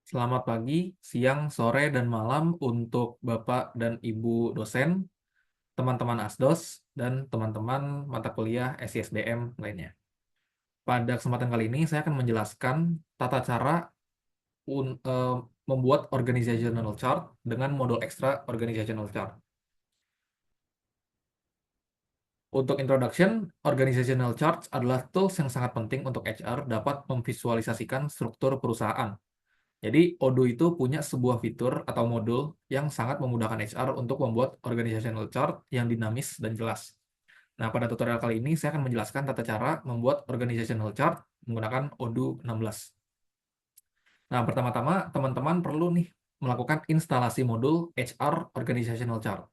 Selamat pagi, siang, sore, dan malam untuk Bapak dan Ibu dosen, teman-teman ASDOS, dan teman-teman mata kuliah SISDM lainnya. Pada kesempatan kali ini, saya akan menjelaskan tata cara membuat organizational chart dengan modul ekstra organizational chart. Untuk introduction, organizational charts adalah tools yang sangat penting untuk HR dapat memvisualisasikan struktur perusahaan. Jadi, Odoo itu punya sebuah fitur atau modul yang sangat memudahkan HR untuk membuat organizational chart yang dinamis dan jelas. Nah, pada tutorial kali ini saya akan menjelaskan tata cara membuat organizational chart menggunakan Odoo 16. Nah, pertama-tama teman-teman perlu nih melakukan instalasi modul HR Organizational Chart.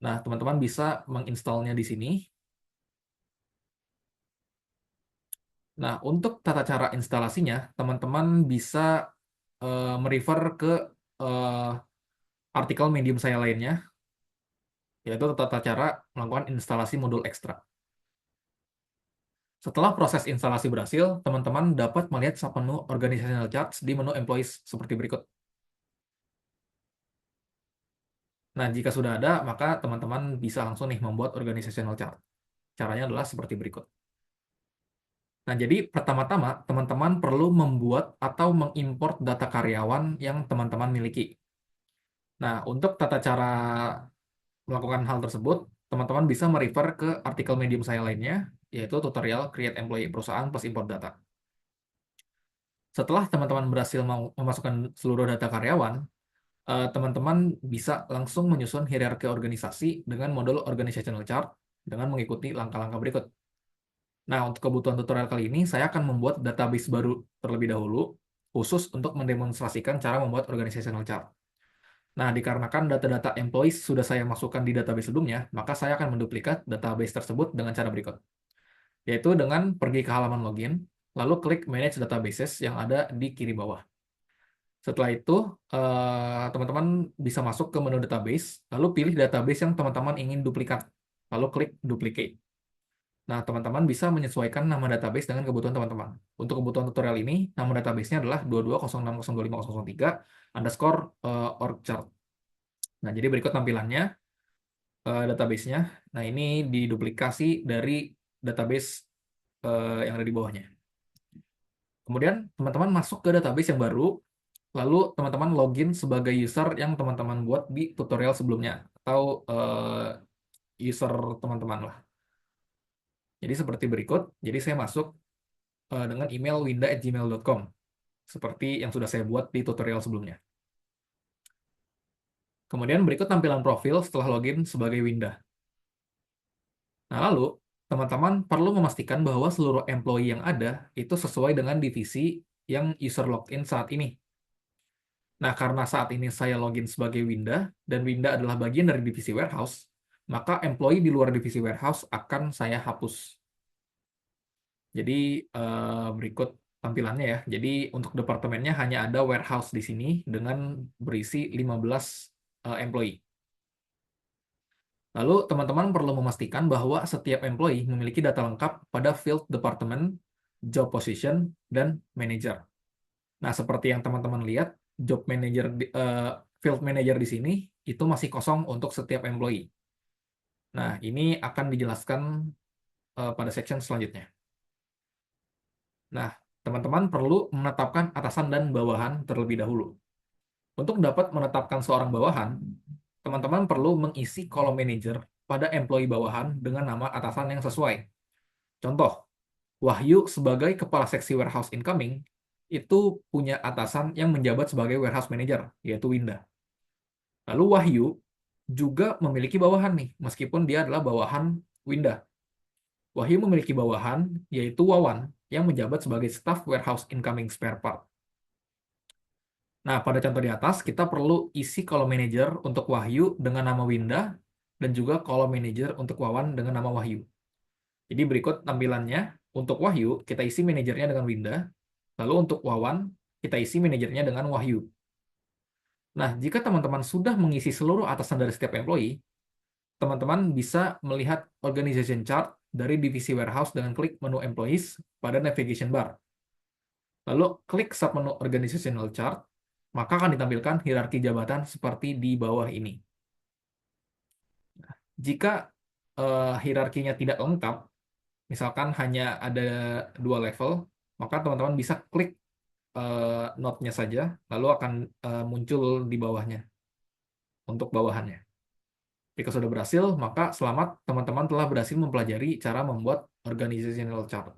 Nah, teman-teman bisa menginstalnya di sini. Nah, untuk tata cara instalasinya, teman-teman bisa merefer ke eh, artikel Medium saya lainnya, yaitu tata cara melakukan instalasi modul ekstra. Setelah proses instalasi berhasil, teman-teman dapat melihat submenu organizational charts di menu employees seperti berikut. Nah, jika sudah ada, maka teman-teman bisa langsung nih membuat organizational chart. Caranya adalah seperti berikut. Nah, jadi pertama-tama teman-teman perlu membuat atau mengimport data karyawan yang teman-teman miliki. Nah, untuk tata cara melakukan hal tersebut, teman-teman bisa merefer ke artikel Medium saya lainnya, yaitu tutorial Create Employee Perusahaan plus Import Data. Setelah teman-teman berhasil memasukkan seluruh data karyawan, teman-teman bisa langsung menyusun hierarki organisasi dengan modul organizational chart dengan mengikuti langkah-langkah berikut. Nah, untuk kebutuhan tutorial kali ini, saya akan membuat database baru terlebih dahulu, khusus untuk mendemonstrasikan cara membuat organizational chart. Nah, dikarenakan data-data employees sudah saya masukkan di database sebelumnya, maka saya akan menduplikat database tersebut dengan cara berikut, yaitu dengan pergi ke halaman login, lalu klik Manage Databases yang ada di kiri bawah. Setelah itu, teman-teman bisa masuk ke menu database, lalu pilih database yang teman-teman ingin duplikat, lalu klik Duplicate. Nah, teman-teman bisa menyesuaikan nama database dengan kebutuhan teman-teman. Untuk kebutuhan tutorial ini, nama database-nya adalah 2206025003 underscore org chart. Nah, jadi berikut tampilannya database-nya. Nah, ini diduplikasi dari database yang ada di bawahnya. Kemudian, teman-teman masuk ke database yang baru, lalu teman-teman login sebagai user yang teman-teman buat di tutorial sebelumnya, atau user teman-teman lah. Jadi seperti berikut, jadi saya masuk dengan email winda@gmail.com, seperti yang sudah saya buat di tutorial sebelumnya. Kemudian berikut tampilan profil setelah login sebagai Winda. Nah, lalu teman-teman perlu memastikan bahwa seluruh employee yang ada itu sesuai dengan divisi yang user login saat ini. Nah, karena saat ini saya login sebagai Winda, dan Winda adalah bagian dari divisi warehouse, maka employee di luar divisi warehouse akan saya hapus. Jadi, berikut tampilannya ya. Jadi, untuk departemennya hanya ada warehouse di sini dengan berisi 15 employee. Lalu, teman-teman perlu memastikan bahwa setiap employee memiliki data lengkap pada field department, job position, dan manager. Nah, seperti yang teman-teman lihat, job manager, field manager di sini itu masih kosong untuk setiap employee. Nah, ini akan dijelaskan pada section selanjutnya. Nah, teman-teman perlu menetapkan atasan dan bawahan terlebih dahulu. Untuk dapat menetapkan seorang bawahan, teman-teman perlu mengisi kolom manager pada employee bawahan dengan nama atasan yang sesuai. Contoh, Wahyu sebagai kepala seksi warehouse incoming itu punya atasan yang menjabat sebagai warehouse manager, yaitu Winda. Lalu Wahyu juga memiliki bawahan nih, meskipun dia adalah bawahan Winda. Wahyu memiliki bawahan, yaitu Wawan, yang menjabat sebagai staff warehouse incoming spare part. Nah, pada contoh di atas, kita perlu isi kolom manager untuk Wahyu dengan nama Winda, dan juga kolom manager untuk Wawan dengan nama Wahyu. Jadi berikut tampilannya. Untuk Wahyu, kita isi manajernya dengan Winda, lalu untuk Wawan, kita isi manajernya dengan Wahyu. Nah, jika teman-teman sudah mengisi seluruh atasan dari setiap employee, teman-teman bisa melihat organization chart dari divisi warehouse dengan klik menu employees pada navigation bar. Lalu klik submenu Organizational Chart, maka akan ditampilkan hierarki jabatan seperti di bawah ini. Jika hierarkinya tidak lengkap, misalkan hanya ada 2 level, maka teman-teman bisa klik node-nya saja, lalu akan muncul di bawahnya untuk bawahannya. Jika sudah berhasil, maka selamat, teman-teman telah berhasil mempelajari cara membuat organizational chart.